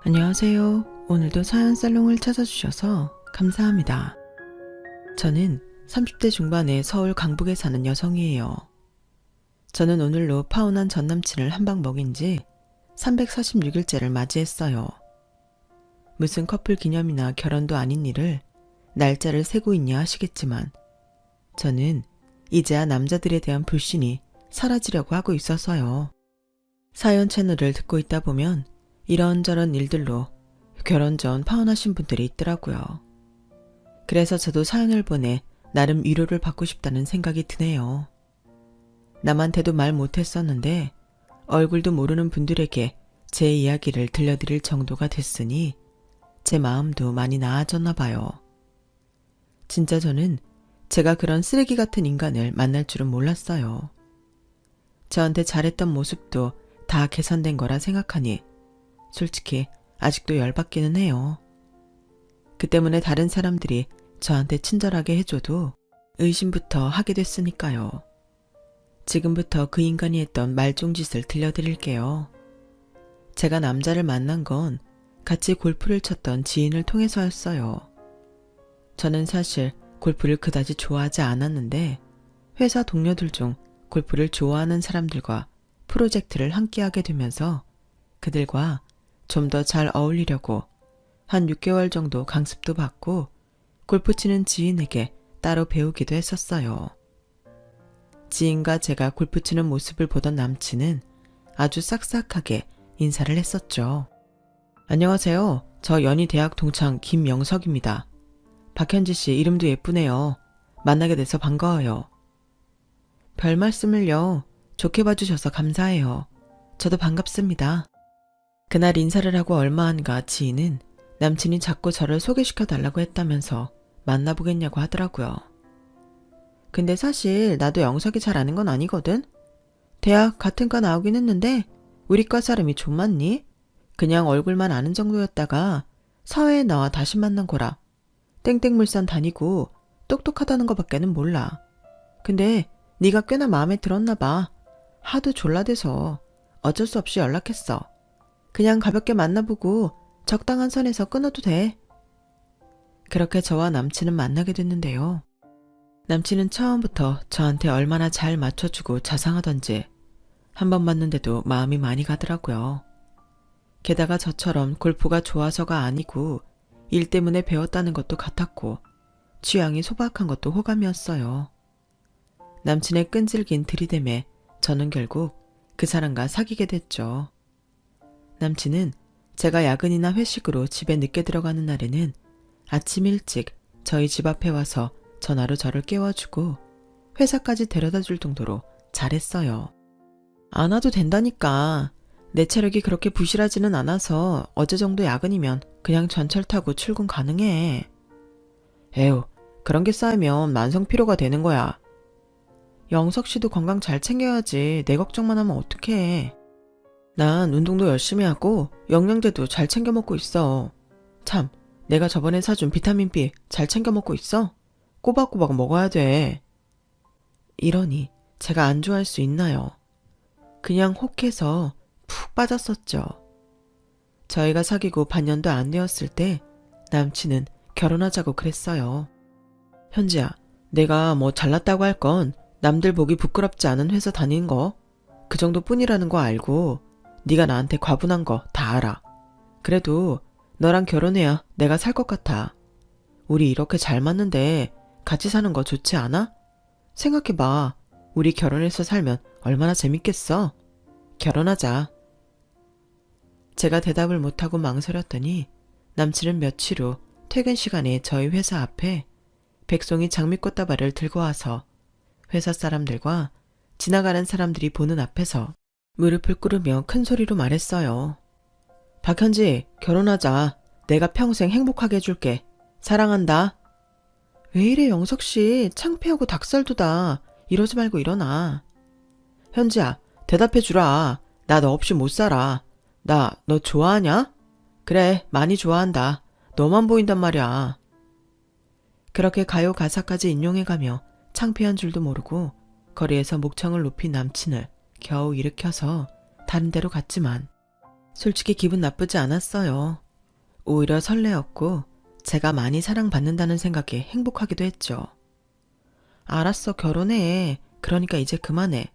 안녕하세요. 오늘도 사연 살롱을 찾아주셔서 감사합니다. 저는 30대 중반의 서울 강북에 사는 여성이에요. 저는 오늘로 파혼한 전남친을 한 방 먹인 지 346일째를 맞이했어요. 무슨 커플 기념이나 결혼도 아닌 일을 날짜를 세고 있냐 하시겠지만 저는 이제야 남자들에 대한 불신이 사라지려고 하고 있어서요. 사연 채널을 듣고 있다 보면 이런저런 일들로 결혼 전 파혼하신 분들이 있더라고요. 그래서 저도 사연을 보내 나름 위로를 받고 싶다는 생각이 드네요. 남한테도 말 못했었는데 얼굴도 모르는 분들에게 제 이야기를 들려드릴 정도가 됐으니 제 마음도 많이 나아졌나 봐요. 진짜 저는 제가 그런 쓰레기 같은 인간을 만날 줄은 몰랐어요. 저한테 잘했던 모습도 다 계산된 거라 생각하니 솔직히 아직도 열받기는 해요. 그 때문에 다른 사람들이 저한테 친절하게 해줘도 의심부터 하게 됐으니까요. 지금부터 그 인간이 했던 말종짓을 들려드릴게요. 제가 남자를 만난 건 같이 골프를 쳤던 지인을 통해서였어요. 저는 사실 골프를 그다지 좋아하지 않았는데 회사 동료들 중 골프를 좋아하는 사람들과 프로젝트를 함께하게 되면서 그들과 좀 더 잘 어울리려고 한 6개월 정도 강습도 받고 골프 치는 지인에게 따로 배우기도 했었어요. 지인과 제가 골프 치는 모습을 보던 남친은 아주 싹싹하게 인사를 했었죠. 안녕하세요. 저 연희 대학 동창 김영석입니다. 박현지 씨 이름도 예쁘네요. 만나게 돼서 반가워요. 별 말씀을요. 좋게 봐주셔서 감사해요. 저도 반갑습니다. 그날 인사를 하고 얼마 안 가 지인은 남친이 자꾸 저를 소개시켜달라고 했다면서 만나보겠냐고 하더라고요. 근데 사실 나도 영석이 잘 아는 건 아니거든? 대학 같은 과 나오긴 했는데 우리 과 사람이 좀 많니? 그냥 얼굴만 아는 정도였다가 사회에 나와 다시 만난 거라. 땡땡물산 다니고 똑똑하다는 거밖에는 몰라. 근데 네가 꽤나 마음에 들었나 봐. 하도 졸라대서 어쩔 수 없이 연락했어. 그냥 가볍게 만나보고 적당한 선에서 끊어도 돼. 그렇게 저와 남친은 만나게 됐는데요. 남친은 처음부터 저한테 얼마나 잘 맞춰주고 자상하던지 한 번 봤는데도 마음이 많이 가더라고요. 게다가 저처럼 골프가 좋아서가 아니고 일 때문에 배웠다는 것도 같았고 취향이 소박한 것도 호감이었어요. 남친의 끈질긴 들이댐에 저는 결국 그 사람과 사귀게 됐죠. 남친은 제가 야근이나 회식으로 집에 늦게 들어가는 날에는 아침 일찍 저희 집 앞에 와서 전화로 저를 깨워주고 회사까지 데려다 줄 정도로 잘했어요. 안 와도 된다니까. 내 체력이 그렇게 부실하지는 않아서 어제 정도 야근이면 그냥 전철 타고 출근 가능해. 에휴, 그런 게 쌓이면 만성 피로가 되는 거야. 영석 씨도 건강 잘 챙겨야지. 내 걱정만 하면 어떡해. 난 운동도 열심히 하고 영양제도 잘 챙겨 먹고 있어. 참, 내가 저번에 사준 비타민 B 잘 챙겨 먹고 있어? 꼬박꼬박 먹어야 돼. 이러니 제가 안 좋아할 수 있나요? 그냥 혹해서 푹 빠졌었죠. 저희가 사귀고 반년도 안 되었을 때 남친은 결혼하자고 그랬어요. 현지야, 내가 뭐 잘났다고 할 건 남들 보기 부끄럽지 않은 회사 다니는 거 그 정도뿐이라는 거 알고 네가 나한테 과분한 거 다 알아. 그래도 너랑 결혼해야 내가 살 것 같아. 우리 이렇게 잘 맞는데 같이 사는 거 좋지 않아? 생각해봐. 우리 결혼해서 살면 얼마나 재밌겠어? 결혼하자. 제가 대답을 못하고 망설였더니 남친은 며칠 후 퇴근 시간에 저희 회사 앞에 백송이 장미꽃다발을 들고 와서 회사 사람들과 지나가는 사람들이 보는 앞에서 무릎을 꿇으며 큰 소리로 말했어요. 박현지, 결혼하자. 내가 평생 행복하게 해줄게. 사랑한다. 왜 이래 영석씨. 창피하고 닭살도다. 이러지 말고 일어나. 현지야, 대답해주라. 나 너 없이 못 살아. 나 너 좋아하냐? 그래, 많이 좋아한다. 너만 보인단 말이야. 그렇게 가요 가사까지 인용해가며 창피한 줄도 모르고 거리에서 목청을 높인 남친을 겨우 일으켜서 다른 데로 갔지만 솔직히 기분 나쁘지 않았어요. 오히려 설레었고 제가 많이 사랑받는다는 생각에 행복하기도 했죠. 알았어, 결혼해. 그러니까 이제 그만해.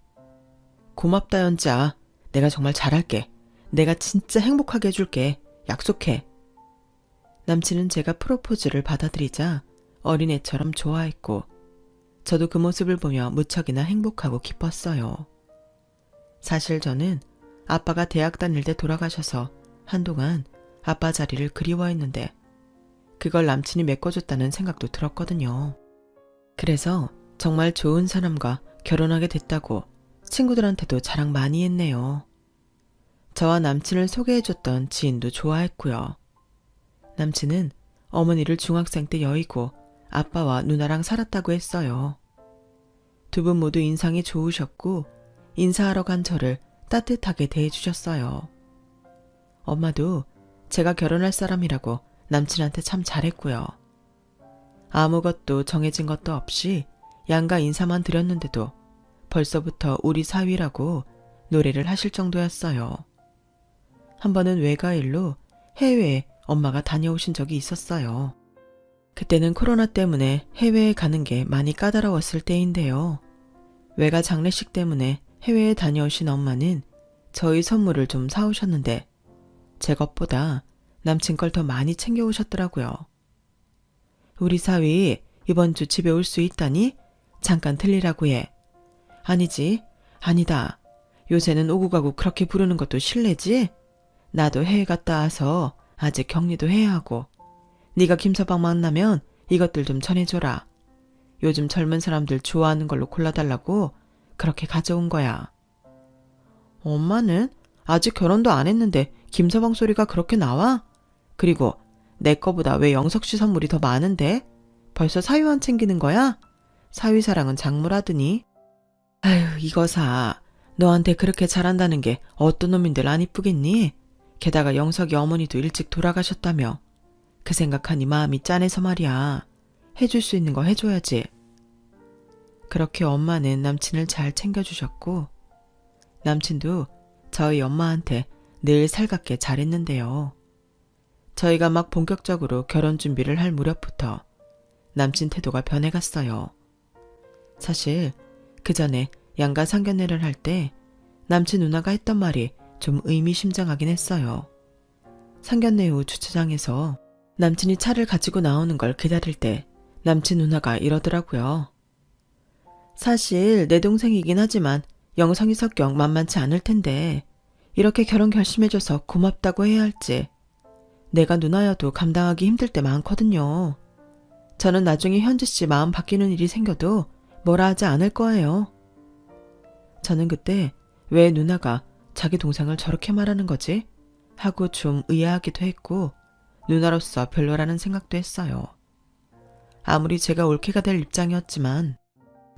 고맙다, 연지야. 내가 정말 잘할게. 내가 진짜 행복하게 해줄게. 약속해. 남친은 제가 프로포즈를 받아들이자 어린애처럼 좋아했고 저도 그 모습을 보며 무척이나 행복하고 기뻤어요. 사실 저는 아빠가 대학 다닐 때 돌아가셔서 한동안 아빠 자리를 그리워했는데 그걸 남친이 메꿔줬다는 생각도 들었거든요. 그래서 정말 좋은 사람과 결혼하게 됐다고 친구들한테도 자랑 많이 했네요. 저와 남친을 소개해줬던 지인도 좋아했고요. 남친은 어머니를 중학생 때 여의고 아빠와 누나랑 살았다고 했어요. 두 분 모두 인상이 좋으셨고 인사하러 간 저를 따뜻하게 대해주셨어요. 엄마도 제가 결혼할 사람이라고 남친한테 참 잘했고요. 아무것도 정해진 것도 없이 양가 인사만 드렸는데도 벌써부터 우리 사위라고 노래를 하실 정도였어요. 한 번은 외가일로 해외에 엄마가 다녀오신 적이 있었어요. 그때는 코로나 때문에 해외에 가는 게 많이 까다로웠을 때인데요. 외가 장례식 때문에 해외에 다녀오신 엄마는 저희 선물을 좀 사오셨는데 제 것보다 남친 걸 더 많이 챙겨오셨더라고요. 우리 사위 이번 주 집에 올 수 있다니? 잠깐 들리라고 해. 아니지, 아니다. 요새는 오고 가고 그렇게 부르는 것도 실례지? 나도 해외 갔다 와서 아직 격리도 해야 하고 네가 김서방 만나면 이것들 좀 전해줘라. 요즘 젊은 사람들 좋아하는 걸로 골라달라고 그렇게 가져온 거야. 엄마는 아직 결혼도 안 했는데 김서방 소리가 그렇게 나와? 그리고 내 거보다 왜 영석 씨 선물이 더 많은데? 벌써 사위만 챙기는 거야? 사위 사랑은 작물하더니. 아휴, 이거 사. 너한테 그렇게 잘한다는 게 어떤 놈인들 안 이쁘겠니? 게다가 영석이 어머니도 일찍 돌아가셨다며. 그 생각하니 마음이 짠해서 말이야. 해줄 수 있는 거 해줘야지. 그렇게 엄마는 남친을 잘 챙겨주셨고 남친도 저희 엄마한테 늘 살갑게 잘했는데요. 저희가 막 본격적으로 결혼 준비를 할 무렵부터 남친 태도가 변해갔어요. 사실 그 전에 양가 상견례를 할 때 남친 누나가 했던 말이 좀 의미심장하긴 했어요. 상견례 후 주차장에서 남친이 차를 가지고 나오는 걸 기다릴 때 남친 누나가 이러더라고요. 사실 내 동생이긴 하지만 영성이 성격 만만치 않을 텐데 이렇게 결혼 결심해줘서 고맙다고 해야 할지 내가 누나여도 감당하기 힘들 때 많거든요. 저는 나중에 현지 씨 마음 바뀌는 일이 생겨도 뭐라 하지 않을 거예요. 저는 그때 왜 누나가 자기 동생을 저렇게 말하는 거지? 하고 좀 의아하기도 했고 누나로서 별로라는 생각도 했어요. 아무리 제가 올케가 될 입장이었지만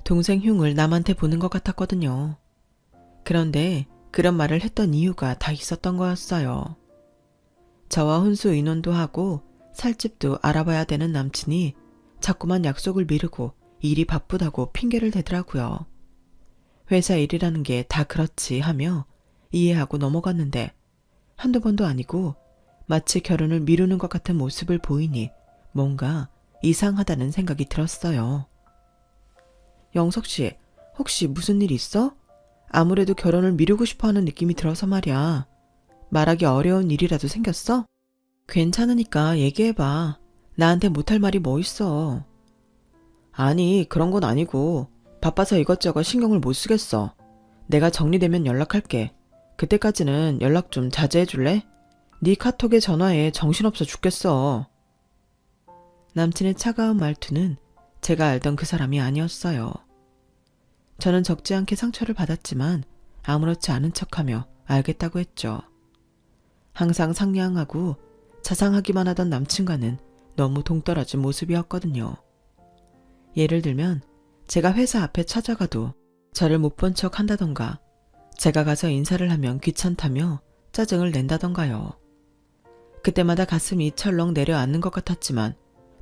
동생 흉을 남한테 보는 것 같았거든요. 그런데 그런 말을 했던 이유가 다 있었던 거였어요. 저와 혼수 의논도 하고 살집도 알아봐야 되는 남친이 자꾸만 약속을 미루고 일이 바쁘다고 핑계를 대더라고요. 회사 일이라는 게 다 그렇지 하며 이해하고 넘어갔는데 한두 번도 아니고 마치 결혼을 미루는 것 같은 모습을 보이니 뭔가 이상하다는 생각이 들었어요. 영석 씨, 혹시 무슨 일 있어? 아무래도 결혼을 미루고 싶어하는 느낌이 들어서 말이야. 말하기 어려운 일이라도 생겼어? 괜찮으니까 얘기해봐. 나한테 못할 말이 뭐 있어. 아니, 그런 건 아니고 바빠서 이것저것 신경을 못 쓰겠어. 내가 정리되면 연락할게. 그때까지는 연락 좀 자제해 줄래? 네 카톡에 전화에 정신없어 죽겠어. 남친의 차가운 말투는 제가 알던 그 사람이 아니었어요. 저는 적지 않게 상처를 받았지만 아무렇지 않은 척하며 알겠다고 했죠. 항상 상냥하고 자상하기만 하던 남친과는 너무 동떨어진 모습이었거든요. 예를 들면 제가 회사 앞에 찾아가도 저를 못 본 척 한다던가 제가 가서 인사를 하면 귀찮다며 짜증을 낸다던가요. 그때마다 가슴이 철렁 내려앉는 것 같았지만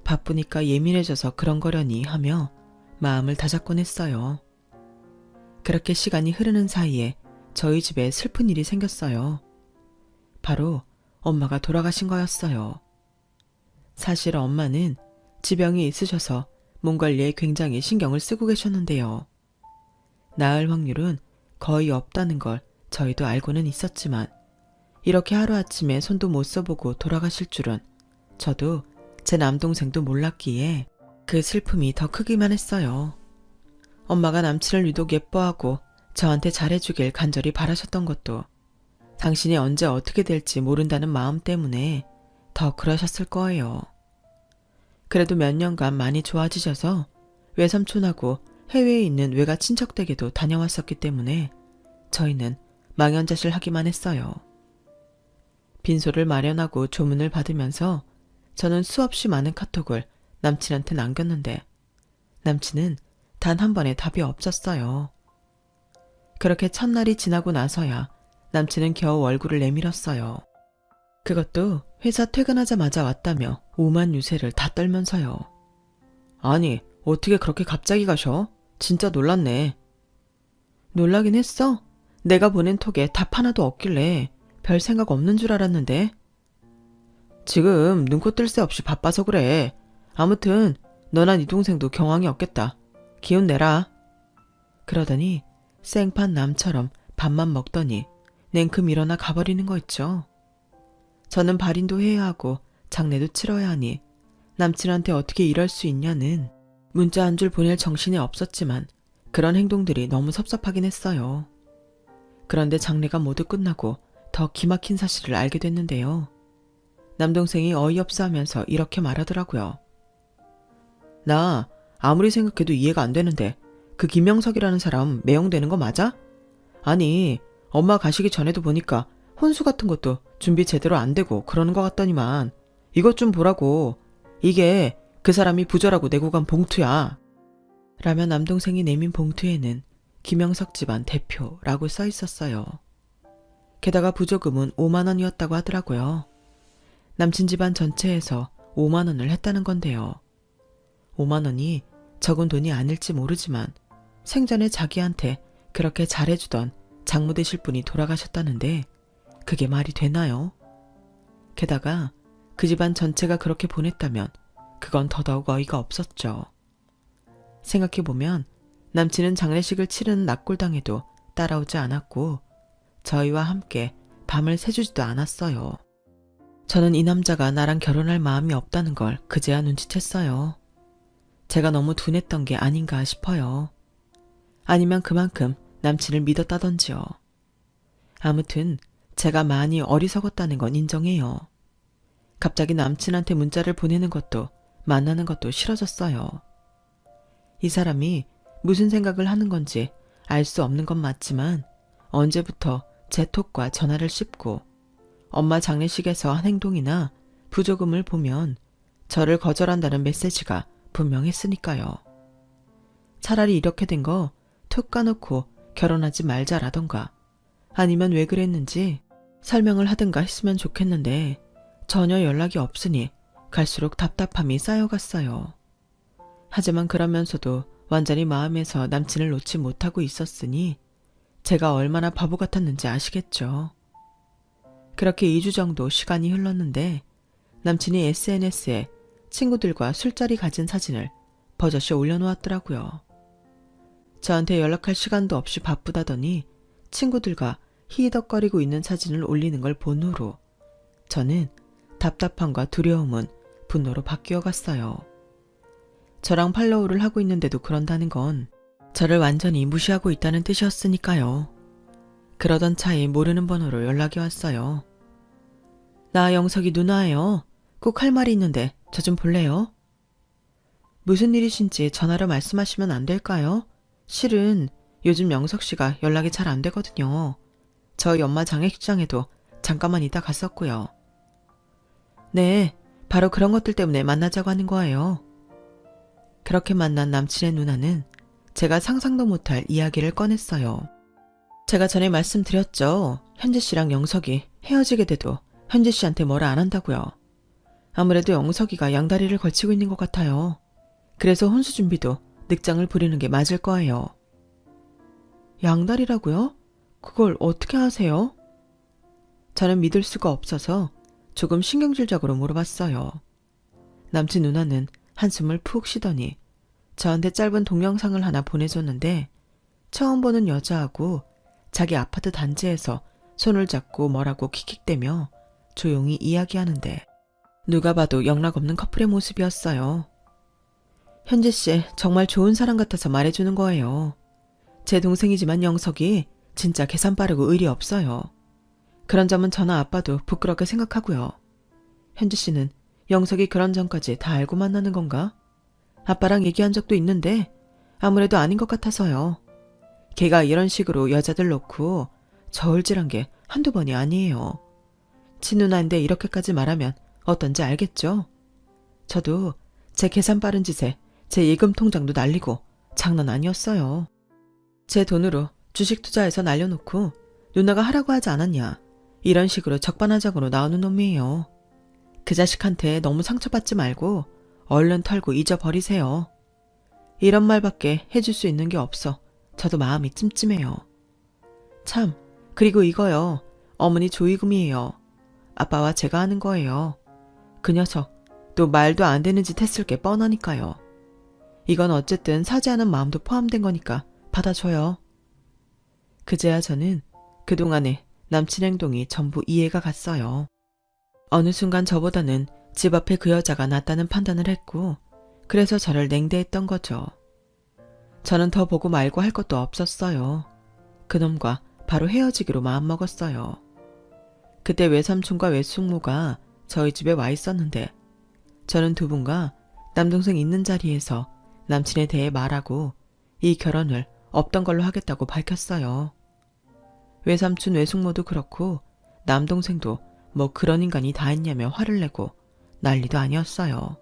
바쁘니까 예민해져서 그런 거려니 하며 마음을 다잡곤 했어요. 그렇게 시간이 흐르는 사이에 저희 집에 슬픈 일이 생겼어요. 바로 엄마가 돌아가신 거였어요. 사실 엄마는 지병이 있으셔서 몸 관리에 굉장히 신경을 쓰고 계셨는데요. 나을 확률은 거의 없다는 걸 저희도 알고는 있었지만 이렇게 하루아침에 손도 못 써보고 돌아가실 줄은 저도 제 남동생도 몰랐기에 그 슬픔이 더 크기만 했어요. 엄마가 남친을 유독 예뻐하고 저한테 잘해주길 간절히 바라셨던 것도 당신이 언제 어떻게 될지 모른다는 마음 때문에 더 그러셨을 거예요. 그래도 몇 년간 많이 좋아지셔서 외삼촌하고 해외에 있는 외가 친척 댁에도 다녀왔었기 때문에 저희는 망연자실하기만 했어요. 빈소를 마련하고 조문을 받으면서 저는 수없이 많은 카톡을 남친한테 남겼는데 남친은 단 한 번의 답이 없었어요. 그렇게 첫날이 지나고 나서야 남친은 겨우 얼굴을 내밀었어요. 그것도 회사 퇴근하자마자 왔다며 오만 유세를 다 떨면서요. 아니, 어떻게 그렇게 갑자기 가셔? 진짜 놀랐네. 놀라긴 했어. 내가 보낸 톡에 답 하나도 없길래 별 생각 없는 줄 알았는데. 지금 눈코 뜰 새 없이 바빠서 그래. 아무튼 너나 네 동생도 경황이 없겠다. 기운 내라. 그러더니 생판 남처럼 밥만 먹더니 냉큼 일어나 가버리는 거 있죠. 저는 발인도 해야 하고 장례도 치러야 하니 남친한테 어떻게 이럴 수 있냐는 문자 한 줄 보낼 정신이 없었지만 그런 행동들이 너무 섭섭하긴 했어요. 그런데 장례가 모두 끝나고 더 기막힌 사실을 알게 됐는데요. 남동생이 어이없어 하면서 이렇게 말하더라고요. 나 아무리 생각해도 이해가 안 되는데 그 김명석이라는 사람 매형되는 거 맞아? 아니, 엄마 가시기 전에도 보니까 혼수 같은 것도 준비 제대로 안 되고 그러는 것 같더니만 이것 좀 보라고. 이게 그 사람이 부자라고 내고 간 봉투야. 라며 남동생이 내민 봉투에는 김영석 집안 대표라고 써 있었어요. 게다가 부조금은 5만 원이었다고 하더라고요. 남친 집안 전체에서 5만 원을 했다는 건데요. 5만 원이 적은 돈이 아닐지 모르지만 생전에 자기한테 그렇게 잘해주던 장모 되실 분이 돌아가셨다는데 그게 말이 되나요? 게다가 그 집안 전체가 그렇게 보냈다면 그건 더더욱 어이가 없었죠. 생각해보면 남친은 장례식을 치르는 낙골당에도 따라오지 않았고 저희와 함께 밤을 새주지도 않았어요. 저는 이 남자가 나랑 결혼할 마음이 없다는 걸 그제야 눈치챘어요. 제가 너무 둔했던 게 아닌가 싶어요. 아니면 그만큼 남친을 믿었다던지요. 아무튼 제가 많이 어리석었다는 건 인정해요. 갑자기 남친한테 문자를 보내는 것도 만나는 것도 싫어졌어요. 이 사람이 무슨 생각을 하는 건지 알 수 없는 건 맞지만 언제부터 제 톡과 전화를 씹고 엄마 장례식에서 한 행동이나 부조금을 보면 저를 거절한다는 메시지가 분명했으니까요. 차라리 이렇게 된 거 툭 까놓고 결혼하지 말자라던가 아니면 왜 그랬는지 설명을 하든가 했으면 좋겠는데 전혀 연락이 없으니 갈수록 답답함이 쌓여갔어요. 하지만 그러면서도 완전히 마음에서 남친을 놓지 못하고 있었으니 제가 얼마나 바보 같았는지 아시겠죠. 그렇게 2주 정도 시간이 흘렀는데 남친이 SNS에 친구들과 술자리 가진 사진을 버젓이 올려놓았더라고요. 저한테 연락할 시간도 없이 바쁘다더니 친구들과 히덕거리고 있는 사진을 올리는 걸 본 후로 저는 답답함과 두려움은 분노로 바뀌어 갔어요. 저랑 팔로우를 하고 있는데도 그런다는 건 저를 완전히 무시하고 있다는 뜻이었으니까요. 그러던 차에 모르는 번호로 연락이 왔어요. 나 영석이 누나예요. 꼭 할 말이 있는데 저 좀 볼래요? 무슨 일이신지 전화로 말씀하시면 안 될까요? 실은 요즘 영석 씨가 연락이 잘 안 되거든요. 저희 엄마 장례식장에도 잠깐만 있다 갔었고요. 네, 바로 그런 것들 때문에 만나자고 하는 거예요. 그렇게 만난 남친의 누나는 제가 상상도 못할 이야기를 꺼냈어요. 제가 전에 말씀드렸죠. 현재 씨랑 영석이 헤어지게 돼도 현재 씨한테 뭐라 안 한다고요. 아무래도 영석이가 양다리를 걸치고 있는 것 같아요. 그래서 혼수 준비도 늑장을 부리는 게 맞을 거예요. 양다리라고요? 그걸 어떻게 하세요? 저는 믿을 수가 없어서 조금 신경질적으로 물어봤어요. 남친 누나는 한숨을 푹 쉬더니 저한테 짧은 동영상을 하나 보내줬는데 처음 보는 여자하고 자기 아파트 단지에서 손을 잡고 뭐라고 킥킥대며 조용히 이야기하는데 누가 봐도 영락 없는 커플의 모습이었어요. 현재 씨 정말 좋은 사람 같아서 말해주는 거예요. 제 동생이지만 영석이 진짜 계산 빠르고 의리 없어요. 그런 점은 저나 아빠도 부끄럽게 생각하고요. 현주 씨는 영석이 그런 점까지 다 알고 만나는 건가? 아빠랑 얘기한 적도 있는데 아무래도 아닌 것 같아서요. 걔가 이런 식으로 여자들 놓고 저울질한 게 한두 번이 아니에요. 친누나인데 이렇게까지 말하면 어떤지 알겠죠? 저도 제 계산 빠른 짓에 제 예금 통장도 날리고 장난 아니었어요. 제 돈으로 주식 투자해서 날려놓고 누나가 하라고 하지 않았냐. 이런 식으로 적반하장으로 나오는 놈이에요. 그 자식한테 너무 상처받지 말고 얼른 털고 잊어버리세요. 이런 말밖에 해줄 수 있는 게 없어 저도 마음이 찜찜해요. 참, 그리고 이거요. 어머니 조이금이에요. 아빠와 제가 하는 거예요. 그 녀석 또 말도 안 되는 짓 했을 게 뻔하니까요. 이건 어쨌든 사죄하는 마음도 포함된 거니까 받아줘요. 그제야 저는 그동안의 남친 행동이 전부 이해가 갔어요. 어느 순간 저보다는 집 앞에 그 여자가 낫다는 판단을 했고 그래서 저를 냉대했던 거죠. 저는 더 보고 말고 할 것도 없었어요. 그놈과 바로 헤어지기로 마음먹었어요. 그때 외삼촌과 외숙모가 저희 집에 와 있었는데 저는 두 분과 남동생 있는 자리에서 남친에 대해 말하고 이 결혼을 없던 걸로 하겠다고 밝혔어요. 외삼촌 외숙모도 그렇고 남동생도 뭐 그런 인간이 다 했냐며 화를 내고 난리도 아니었어요.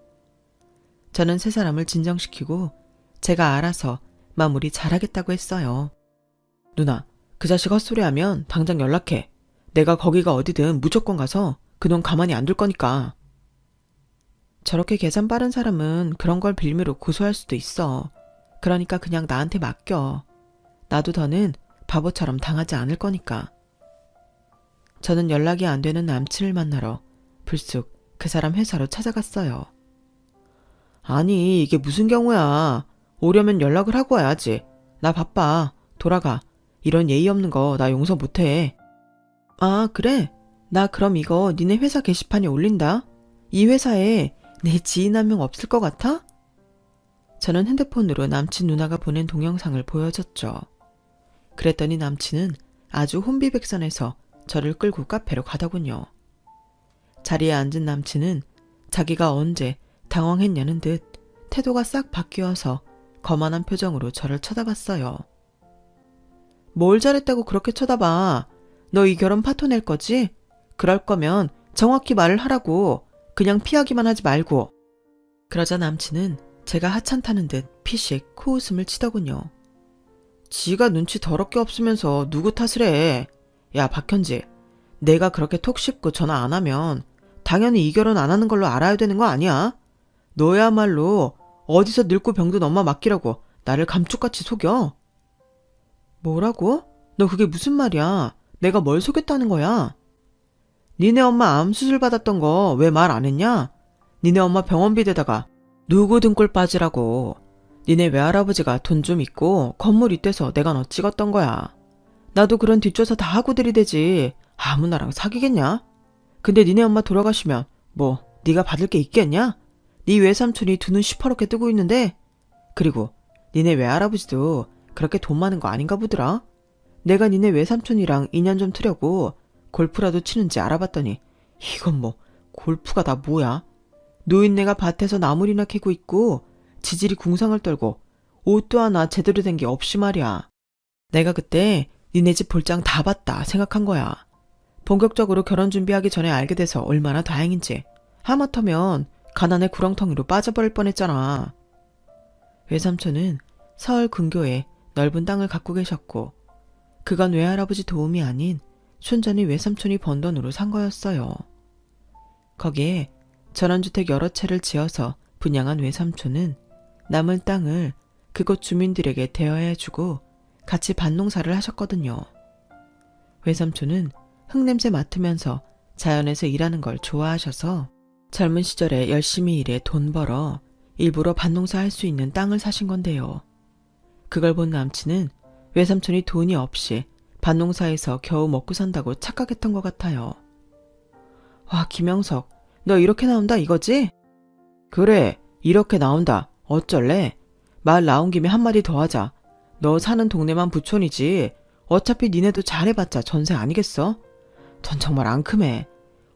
저는 세 사람을 진정시키고 제가 알아서 마무리 잘하겠다고 했어요. 누나, 그 자식 헛소리하면 당장 연락해. 내가 거기가 어디든 무조건 가서 그놈 가만히 안 둘 거니까. 저렇게 계산 빠른 사람은 그런 걸 빌미로 고소할 수도 있어. 그러니까 그냥 나한테 맡겨. 나도 더는 바보처럼 당하지 않을 거니까. 저는 연락이 안 되는 남친을 만나러 불쑥 그 사람 회사로 찾아갔어요. 아니, 이게 무슨 경우야. 오려면 연락을 하고 와야지. 나 바빠. 돌아가. 이런 예의 없는 거 나 용서 못해. 아, 그래? 나 그럼 이거 니네 회사 게시판에 올린다. 이 회사에 내 지인 한 명 없을 것 같아? 저는 핸드폰으로 남친 누나가 보낸 동영상을 보여줬죠. 그랬더니 남친은 아주 혼비백산해서 저를 끌고 카페로 가더군요. 자리에 앉은 남친은 자기가 언제 당황했냐는 듯 태도가 싹 바뀌어서 거만한 표정으로 저를 쳐다봤어요. 뭘 잘했다고 그렇게 쳐다봐. 너 이 결혼 파토 낼 거지? 그럴 거면 정확히 말을 하라고. 그냥 피하기만 하지 말고. 그러자 남친은 제가 하찮다는 듯 피식 코웃음을 치더군요. 지가 눈치 더럽게 없으면서 누구 탓을 해. 야, 박현지. 내가 그렇게 톡 씹고 전화 안 하면 당연히 이 결혼 안 하는 걸로 알아야 되는 거 아니야? 너야말로 어디서 늙고 병든 엄마 맡기라고 나를 감쪽같이 속여? 뭐라고? 너 그게 무슨 말이야? 내가 뭘 속였다는 거야? 니네 엄마 암 수술 받았던 거 왜 말 안 했냐? 니네 엄마 병원비 대다가 누구 등골 빠지라고. 니네 외할아버지가 돈 좀 있고 건물 있대서 내가 너 찍었던 거야. 나도 그런 뒷조사 다 하고 들이대지. 아무나랑 사귀겠냐? 근데 니네 엄마 돌아가시면 뭐 네가 받을 게 있겠냐? 네 외삼촌이 두 눈 시퍼렇게 뜨고 있는데. 그리고 니네 외할아버지도 그렇게 돈 많은 거 아닌가 보더라. 내가 니네 외삼촌이랑 인연 좀 트려고 골프라도 치는지 알아봤더니 이건 뭐 골프가 다 뭐야? 노인네가 밭에서 나물이나 캐고 있고 지질이 궁상을 떨고 옷도 하나 제대로 된 게 없이 말이야. 내가 그때 니네 집 볼장 다 봤다 생각한 거야. 본격적으로 결혼 준비하기 전에 알게 돼서 얼마나 다행인지. 하마터면 가난의 구렁텅이로 빠져버릴 뻔했잖아. 외삼촌은 서울 근교에 넓은 땅을 갖고 계셨고 그건 외할아버지 도움이 아닌 순전히 외삼촌이 번 돈으로 산 거였어요. 거기에 전원주택 여러 채를 지어서 분양한 외삼촌은 남은 땅을 그곳 주민들에게 대여해주고 같이 밭농사를 하셨거든요. 외삼촌은 흙냄새 맡으면서 자연에서 일하는 걸 좋아하셔서 젊은 시절에 열심히 일해 돈 벌어 일부러 밭농사 할 수 있는 땅을 사신 건데요. 그걸 본 남친은 외삼촌이 돈이 없이 밭농사에서 겨우 먹고 산다고 착각했던 것 같아요. 와, 김영석, 너 이렇게 나온다 이거지? 그래, 이렇게 나온다. 어쩔래? 말 나온 김에 한마디 더 하자. 너 사는 동네만 부촌이지. 어차피 니네도 잘해봤자 전세 아니겠어? 전 정말 앙큼해.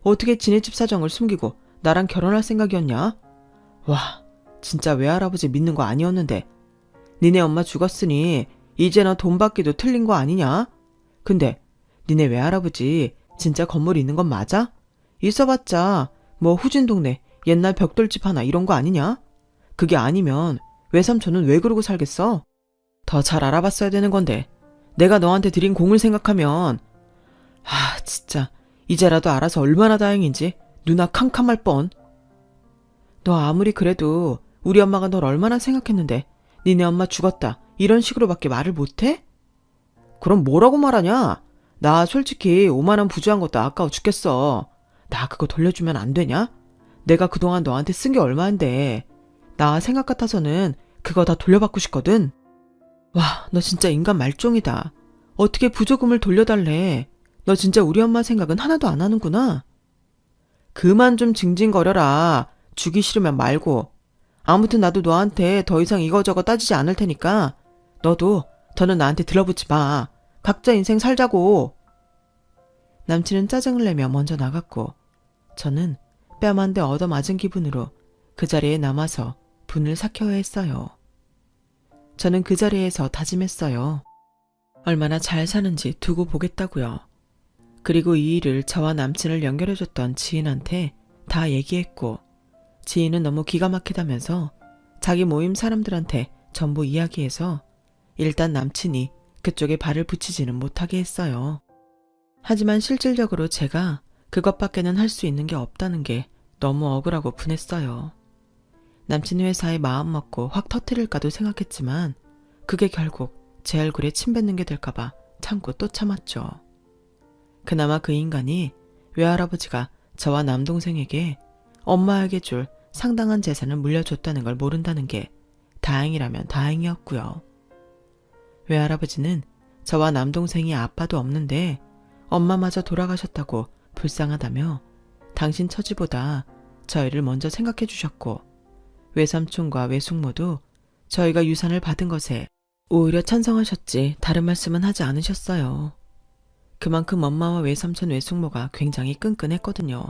어떻게 지네 집 사정을 숨기고 나랑 결혼할 생각이었냐? 와, 진짜 외할아버지 믿는 거 아니었는데. 니네 엄마 죽었으니 이제 너 돈 받기도 틀린 거 아니냐? 근데 니네 외할아버지 진짜 건물 있는 건 맞아? 있어봤자 뭐 후진 동네 옛날 벽돌집 하나 이런 거 아니냐? 그게 아니면 외삼촌은 왜 그러고 살겠어? 더 잘 알아봤어야 되는 건데 내가 너한테 드린 공을 생각하면 진짜 이제라도 알아서 얼마나 다행인지 누나 캄캄할 뻔. 너 아무리 그래도 우리 엄마가 널 얼마나 생각했는데 니네 엄마 죽었다 이런 식으로밖에 말을 못해? 그럼 뭐라고 말하냐? 나 솔직히 5만 원 부주한 것도 아까워 죽겠어. 나 그거 돌려주면 안 되냐? 내가 그동안 너한테 쓴 게 얼마인데. 나 생각 같아서는 그거 다 돌려받고 싶거든. 와, 너 진짜 인간 말종이다. 어떻게 부조금을 돌려달래. 너 진짜 우리 엄마 생각은 하나도 안 하는구나. 그만 좀 징징거려라. 주기 싫으면 말고. 아무튼 나도 너한테 더 이상 이거저거 따지지 않을 테니까 너도 더는 나한테 들러붙지 마. 각자 인생 살자고. 남친은 짜증을 내며 먼저 나갔고 저는 뺨 한 대 얻어맞은 기분으로 그 자리에 남아서 분을 삭혀야 했어요. 저는 그 자리에서 다짐했어요. 얼마나 잘 사는지 두고 보겠다고요. 그리고 이 일을 저와 남친을 연결해줬던 지인한테 다 얘기했고 지인은 너무 기가 막히다면서 자기 모임 사람들한테 전부 이야기해서 일단 남친이 그쪽에 발을 붙이지는 못하게 했어요. 하지만 실질적으로 제가 그것밖에는 할 수 있는 게 없다는 게 너무 억울하고 분했어요. 남친 회사에 마음 먹고 확 터뜨릴까도 생각했지만 그게 결국 제 얼굴에 침 뱉는 게 될까봐 참고 또 참았죠. 그나마 그 인간이 외할아버지가 저와 남동생에게 엄마에게 줄 상당한 재산을 물려줬다는 걸 모른다는 게 다행이라면 다행이었고요. 외할아버지는 저와 남동생이 아빠도 없는데 엄마마저 돌아가셨다고 불쌍하다며 당신 처지보다 저희를 먼저 생각해 주셨고 외삼촌과 외숙모도 저희가 유산을 받은 것에 오히려 찬성하셨지 다른 말씀은 하지 않으셨어요. 그만큼 엄마와 외삼촌 외숙모가 굉장히 끈끈했거든요.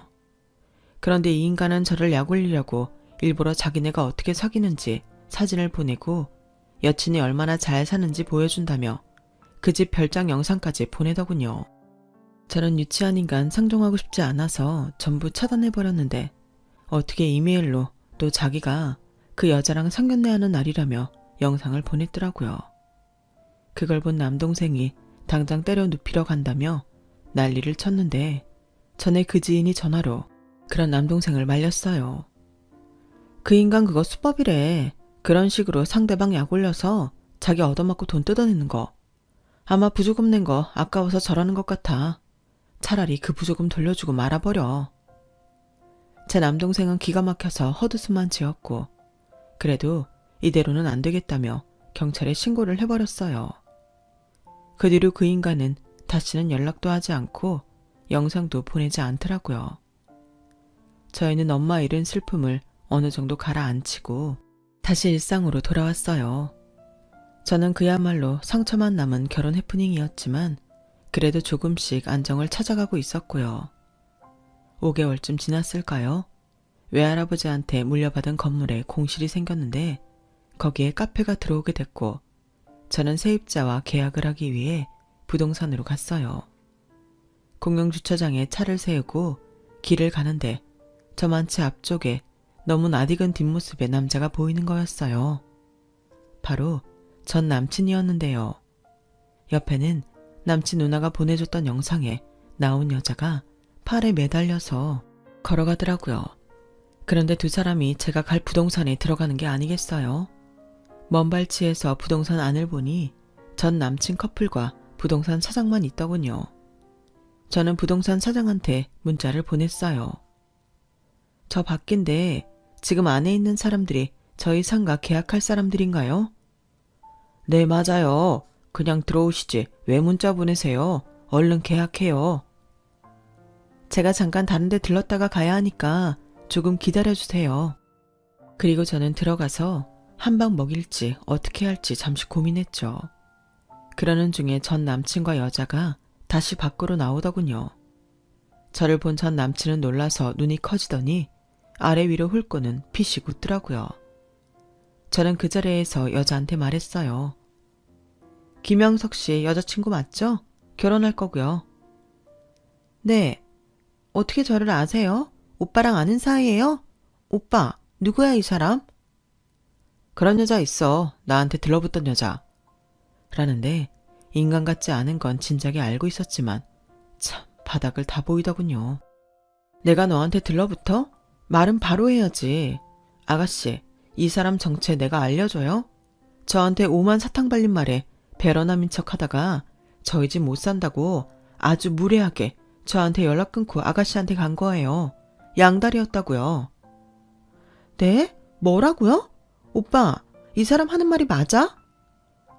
그런데 이 인간은 저를 약올리려고 일부러 자기네가 어떻게 사귀는지 사진을 보내고 여친이 얼마나 잘 사는지 보여준다며 그 집 별장 영상까지 보내더군요. 저는 유치한 인간 상종하고 싶지 않아서 전부 차단해버렸는데 어떻게 이메일로 또 자기가 그 여자랑 상견례하는 날이라며 영상을 보냈더라고요. 그걸 본 남동생이 당장 때려 눕히러 간다며 난리를 쳤는데 전에 그 지인이 전화로 그런 남동생을 말렸어요. 그 인간 그거 수법이래. 그런 식으로 상대방 약 올려서 자기 얻어맞고 돈 뜯어내는 거. 아마 부조금 낸 거 아까워서 저러는 것 같아. 차라리 그 부조금 돌려주고 말아버려. 제 남동생은 기가 막혀서 헛웃음만 지었고 그래도 이대로는 안 되겠다며 경찰에 신고를 해버렸어요. 그 뒤로 그 인간은 다시는 연락도 하지 않고 영상도 보내지 않더라고요. 저희는 엄마 잃은 슬픔을 어느 정도 가라앉히고 다시 일상으로 돌아왔어요. 저는 그야말로 상처만 남은 결혼 해프닝이었지만 그래도 조금씩 안정을 찾아가고 있었고요. 5개월쯤 지났을까요? 외할아버지한테 물려받은 건물에 공실이 생겼는데 거기에 카페가 들어오게 됐고 저는 세입자와 계약을 하기 위해 부동산으로 갔어요. 공영주차장에 차를 세우고 길을 가는데 저만치 앞쪽에 너무 낯익은 뒷모습의 남자가 보이는 거였어요. 바로 전 남친이었는데요. 옆에는 남친 누나가 보내줬던 영상에 나온 여자가 팔에 매달려서 걸어가더라고요. 그런데 두 사람이 제가 갈 부동산에 들어가는 게 아니겠어요? 먼 발치에서 부동산 안을 보니 전 남친 커플과 부동산 사장만 있더군요. 저는 부동산 사장한테 문자를 보냈어요. 저 밖인데 지금 안에 있는 사람들이 저희 상가 계약할 사람들인가요? 네, 맞아요. 그냥 들어오시지. 왜 문자 보내세요? 얼른 계약해요. 제가 잠깐 다른 데 들렀다가 가야 하니까 조금 기다려주세요. 그리고 저는 들어가서 한 방 먹일지 어떻게 할지 잠시 고민했죠. 그러는 중에 전 남친과 여자가 다시 밖으로 나오더군요. 저를 본 전 남친은 놀라서 눈이 커지더니 아래 위로 훑고는 피식 웃더라고요. 저는 그 자리에서 여자한테 말했어요. 김영석 씨 여자친구 맞죠? 결혼할 거고요. 네. 어떻게 저를 아세요? 오빠랑 아는 사이예요? 오빠, 누구야 이 사람? 그런 여자 있어. 나한테 들러붙던 여자. 라는데 인간 같지 않은 건 진작에 알고 있었지만 참 바닥을 다 보이더군요. 내가 너한테 들러붙어? 말은 바로 해야지. 아가씨, 이 사람 정체 내가 알려줘요? 저한테 오만 사탕 발린 말에 배런함인 척 하다가 저희 집 못 산다고 아주 무례하게 저한테 연락 끊고 아가씨한테 간 거예요. 양다리였다고요. 네? 뭐라고요? 오빠, 이 사람 하는 말이 맞아?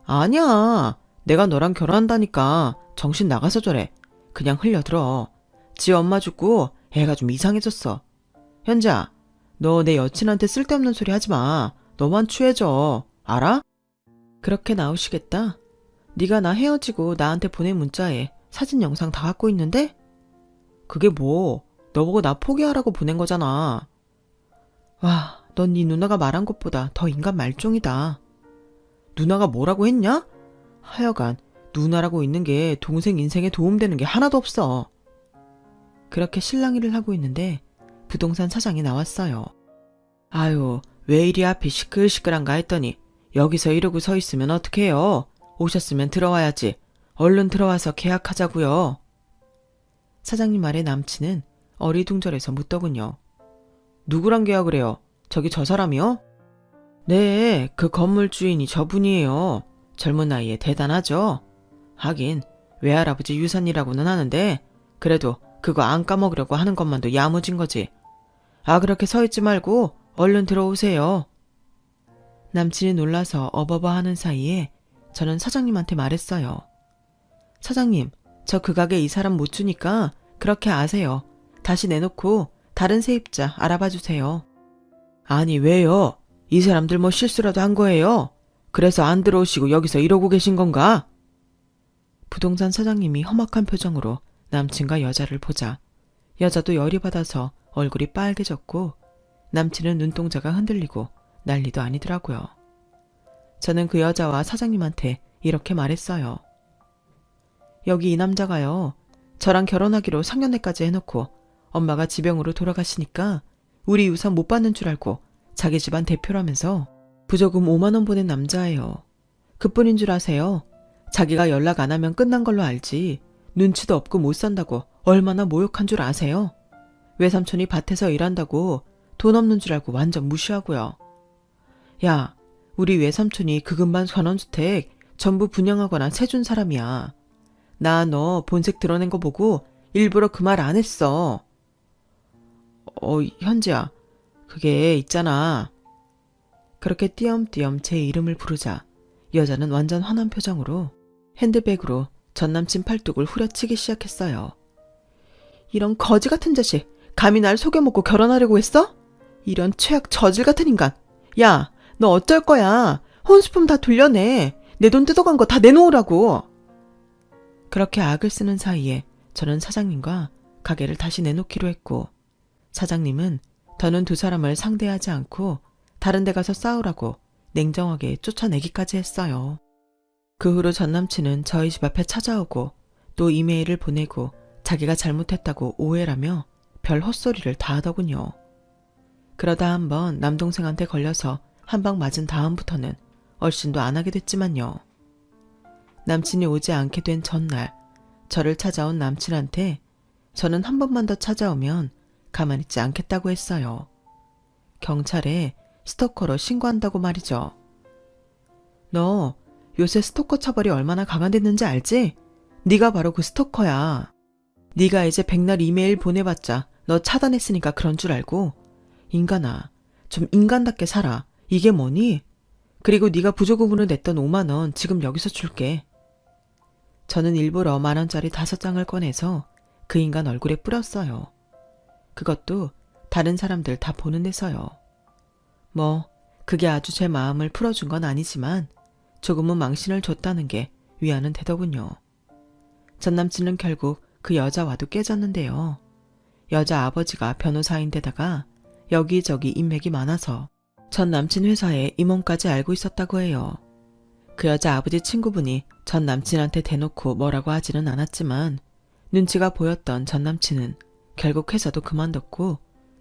아니야. 내가 너랑 결혼한다니까 정신 나가서 저래. 그냥 흘려들어. 지 엄마 죽고 애가 좀 이상해졌어. 현자, 너 내 여친한테 쓸데없는 소리 하지 마. 너만 취해져. 알아? 그렇게 나오시겠다. 네가 나 헤어지고 나한테 보낸 문자에 사진 영상 다 갖고 있는데? 그게 뭐? 너보고 나 포기하라고 보낸 거잖아. 와, 넌 네 누나가 말한 것보다 더 인간 말종이다. 누나가 뭐라고 했냐? 하여간 누나라고 있는 게 동생 인생에 도움되는 게 하나도 없어. 그렇게 실랑이를 하고 있는데 부동산 사장이 나왔어요. 아유, 왜 이리 앞이 시끌시끌한가 했더니 여기서 이러고 서 있으면 어떡해요? 오셨으면 들어와야지. 얼른 들어와서 계약하자고요. 사장님 말에 남친은 어리둥절해서 묻더군요. 누구랑 계약을 해요? 저기 저 사람이요? 네, 그 건물 주인이 저분이에요. 젊은 나이에 대단하죠? 하긴 외할아버지 유산이라고는 하는데 그래도 그거 안 까먹으려고 하는 것만도 야무진 거지. 아, 그렇게 서 있지 말고 얼른 들어오세요. 남친이 놀라서 어버버하는 사이에 저는 사장님한테 말했어요. 사장님, 저 그 가게 이 사람 못 주니까 그렇게 아세요. 다시 내놓고 다른 세입자 알아봐 주세요. 아니, 왜요? 이 사람들 뭐 실수라도 한 거예요? 그래서 안 들어오시고 여기서 이러고 계신 건가? 부동산 사장님이 험악한 표정으로 남친과 여자를 보자 여자도 열이 받아서 얼굴이 빨개졌고 남친은 눈동자가 흔들리고 난리도 아니더라고요. 저는 그 여자와 사장님한테 이렇게 말했어요. 여기 이 남자가요. 저랑 결혼하기로 상견례까지 해놓고 엄마가 지병으로 돌아가시니까 우리 유산 못 받는 줄 알고 자기 집안 대표라면서 부조금 5만 원 보낸 남자예요. 그뿐인 줄 아세요? 자기가 연락 안 하면 끝난 걸로 알지. 눈치도 없고 못 산다고 얼마나 모욕한 줄 아세요? 외삼촌이 밭에서 일한다고 돈 없는 줄 알고 완전 무시하고요. 야, 우리 외삼촌이 그 근반 전원주택 전부 분양하거나 세준 사람이야. 나 너 본색 드러낸 거 보고 일부러 그 말 안 했어. 현지야, 그게 있잖아. 그렇게 띄엄띄엄 제 이름을 부르자 여자는 완전 화난 표정으로 핸드백으로 전남친 팔뚝을 후려치기 시작했어요. 이런 거지 같은 자식, 감히 날 속여먹고 결혼하려고 했어? 이런 최악 저질 같은 인간. 야, 너 어쩔 거야? 혼수품 다 돌려내. 내 돈 뜯어간 거 다 내놓으라고. 그렇게 악을 쓰는 사이에 저는 사장님과 가게를 다시 내놓기로 했고 사장님은 더는 두 사람을 상대하지 않고 다른 데 가서 싸우라고 냉정하게 쫓아내기까지 했어요. 그 후로 전 남친은 저희 집 앞에 찾아오고 또 이메일을 보내고 자기가 잘못했다고 오해라며 별 헛소리를 다 하더군요. 그러다 한번 남동생한테 걸려서 한 방 맞은 다음부터는 얼씬도 안 하게 됐지만요. 남친이 오지 않게 된 전날 저를 찾아온 남친한테 저는 한 번만 더 찾아오면 가만히 있지 않겠다고 했어요. 경찰에 스토커로 신고한다고 말이죠. 너 요새 스토커 처벌이 얼마나 강화됐는지 알지? 네가 바로 그 스토커야. 네가 이제 백날 이메일 보내봤자 너 차단했으니까 그런 줄 알고? 인간아, 좀 인간답게 살아. 이게 뭐니? 그리고 네가 부조금으로 냈던 5만 원 지금 여기서 줄게. 저는 일부러 10,000원짜리 5장을 꺼내서 그 인간 얼굴에 뿌렸어요. 그것도 다른 사람들 다 보는 데서요. 뭐 그게 아주 제 마음을 풀어준 건 아니지만 조금은 망신을 줬다는 게 위안은 되더군요. 전남친은 결국 그 여자와도 깨졌는데요. 여자 아버지가 변호사인데다가 여기저기 인맥이 많아서 전 남친 회사의 임원까지 알고 있었다고 해요. 그 여자 아버지 친구분이 전 남친한테 대놓고 뭐라고 하지는 않았지만 눈치가 보였던 전 남친은 결국 회사도 그만뒀고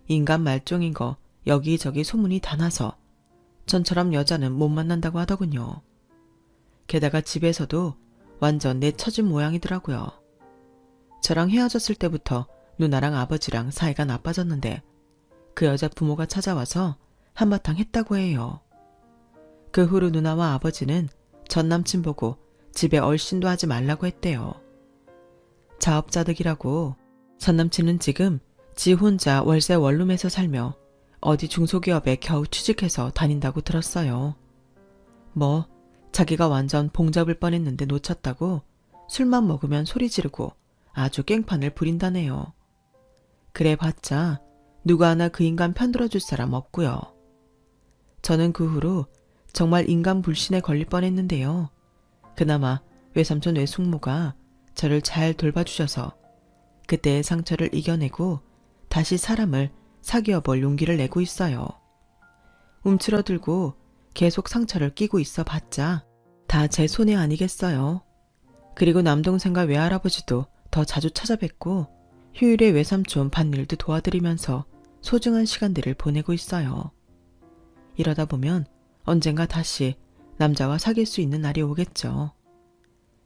인간 말종인 거 여기저기 소문이 다 나서 전처럼 여자는 못 만난다고 하더군요. 게다가 집에서도 완전 내 처진 모양이더라고요. 저랑 헤어졌을 때부터 누나랑 아버지랑 사이가 나빠졌는데 그 여자 부모가 찾아와서 한바탕 했다고 해요. 그 후로 누나와 아버지는 전 남친 보고 집에 얼씬도 하지 말라고 했대요. 자업자득이라고 전 남친은 지금 지 혼자 월세 원룸에서 살며 어디 중소기업에 겨우 취직해서 다닌다고 들었어요. 뭐 자기가 완전 봉잡을 뻔했는데 놓쳤다고 술만 먹으면 소리 지르고 아주 깽판을 부린다네요. 그래봤자 누구 하나 그 인간 편들어줄 사람 없고요. 저는 그 후로 정말 인간 불신에 걸릴 뻔했는데요. 그나마 외삼촌 외숙모가 저를 잘 돌봐주셔서 그때의 상처를 이겨내고 다시 사람을 사귀어 볼 용기를 내고 있어요. 움츠러들고 계속 상처를 끼고 있어 봤자 다 제 손해 아니겠어요. 그리고 남동생과 외할아버지도 더 자주 찾아뵙고 휴일에 외삼촌 밭일도 도와드리면서 소중한 시간들을 보내고 있어요. 이러다 보면 언젠가 다시 남자와 사귈 수 있는 날이 오겠죠.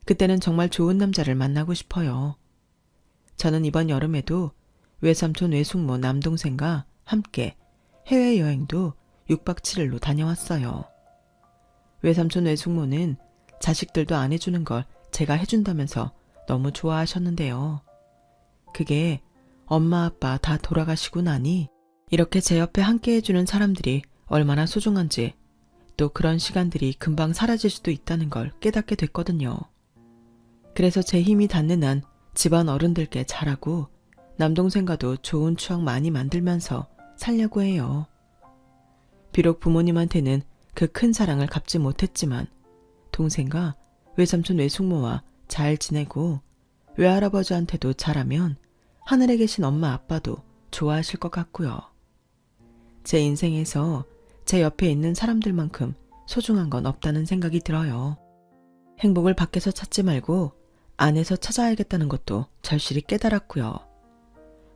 그때는 정말 좋은 남자를 만나고 싶어요. 저는 이번 여름에도 외삼촌 외숙모 남동생과 함께 해외여행도 6박 7일로 다녀왔어요. 외삼촌 외숙모는 자식들도 안 해주는 걸 제가 해준다면서 너무 좋아하셨는데요. 그게 엄마 아빠 다 돌아가시고 나니 이렇게 제 옆에 함께 해주는 사람들이 얼마나 소중한지 또 그런 시간들이 금방 사라질 수도 있다는 걸 깨닫게 됐거든요. 그래서 제 힘이 닿는 한 집안 어른들께 잘하고 남동생과도 좋은 추억 많이 만들면서 살려고 해요. 비록 부모님한테는 그 큰 사랑을 갚지 못했지만 동생과 외삼촌 외숙모와 잘 지내고 외할아버지한테도 잘하면 하늘에 계신 엄마 아빠도 좋아하실 것 같고요. 제 인생에서 제 옆에 있는 사람들만큼 소중한 건 없다는 생각이 들어요. 행복을 밖에서 찾지 말고 안에서 찾아야겠다는 것도 절실히 깨달았고요.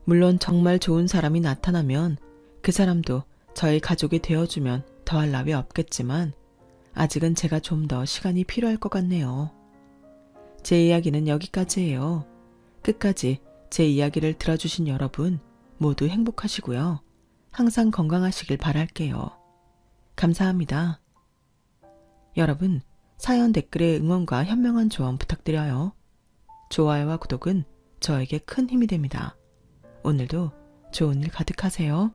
물론 정말 좋은 사람이 나타나면 그 사람도 저희 가족이 되어주면 더할 나위 없겠지만 아직은 제가 좀 더 시간이 필요할 것 같네요. 제 이야기는 여기까지예요. 끝까지 제 이야기를 들어주신 여러분 모두 행복하시고요. 항상 건강하시길 바랄게요. 감사합니다. 여러분, 사연 댓글에 응원과 현명한 조언 부탁드려요. 좋아요와 구독은 저에게 큰 힘이 됩니다. 오늘도 좋은 일 가득하세요.